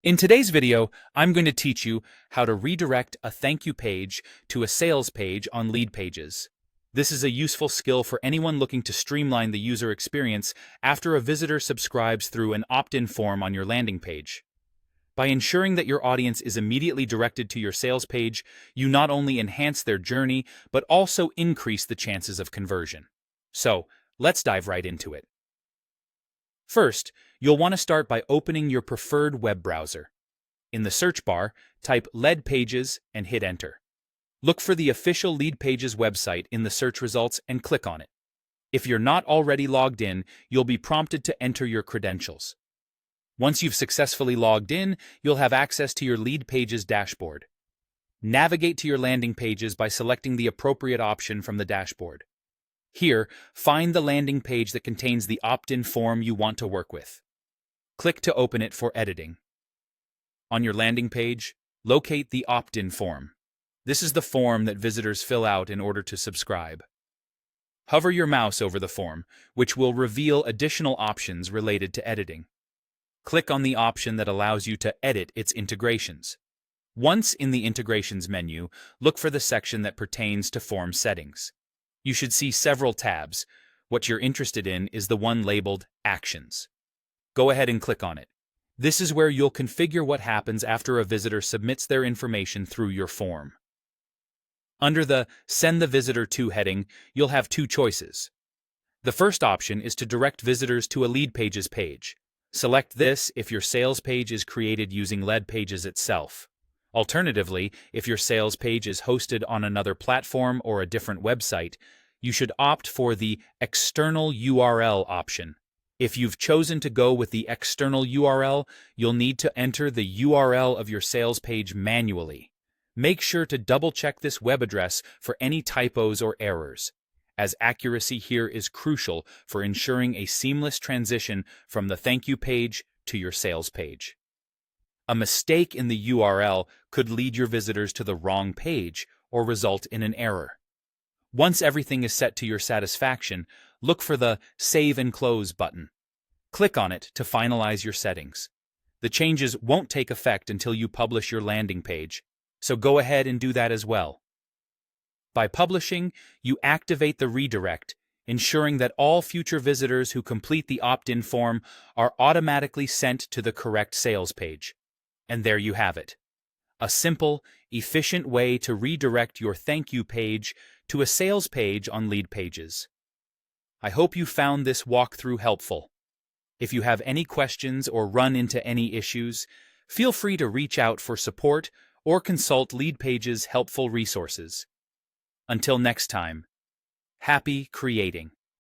In today's video, I'm going to teach you how to redirect a thank you page to a sales page on Leadpages. This is a useful skill for anyone looking to streamline the user experience after a visitor subscribes through an opt-in form on your landing page. By ensuring that your audience is immediately directed to your sales page, you not only enhance their journey, but also increase the chances of conversion. So, let's dive right into it. First, you'll want to start by opening your preferred web browser. In the search bar, type Leadpages and hit enter. Look for the official Leadpages website in the search results and click on it. If you're not already logged in, you'll be prompted to enter your credentials. Once you've successfully logged in, you'll have access to your Leadpages dashboard. Navigate to your landing pages by selecting the appropriate option from the dashboard. Here, find the landing page that contains the opt-in form you want to work with. Click to open it for editing. On your landing page, locate the opt-in form. This is the form that visitors fill out in order to subscribe. Hover your mouse over the form, which will reveal additional options related to editing. Click on the option that allows you to edit its integrations. Once in the Integrations menu, look for the section that pertains to form settings. You should see several tabs. What you're interested in is the one labeled Actions. Go ahead and click on it. This is where you'll configure what happens after a visitor submits their information through your form. Under the Send the Visitor to heading, you'll have two choices. The first option is to direct visitors to a Leadpages page. Select this if your sales page is created using Leadpages itself. Alternatively, if your sales page is hosted on another platform or a different website, you should opt for the External URL option. If you've chosen to go with the external URL, you'll need to enter the URL of your sales page manually. Make sure to double-check this web address for any typos or errors, as accuracy here is crucial for ensuring a seamless transition from the thank you page to your sales page. A mistake in the URL could lead your visitors to the wrong page or result in an error. Once everything is set to your satisfaction, look for the Save and Close button. Click on it to finalize your settings. The changes won't take effect until you publish your landing page, so go ahead and do that as well. By publishing, you activate the redirect, ensuring that all future visitors who complete the opt-in form are automatically sent to the correct sales page. And there you have it. A simple, efficient way to redirect your thank you page to a sales page on Leadpages. I hope you found this walkthrough helpful. If you have any questions or run into any issues, feel free to reach out for support or consult Leadpages' helpful resources. Until next time, happy creating.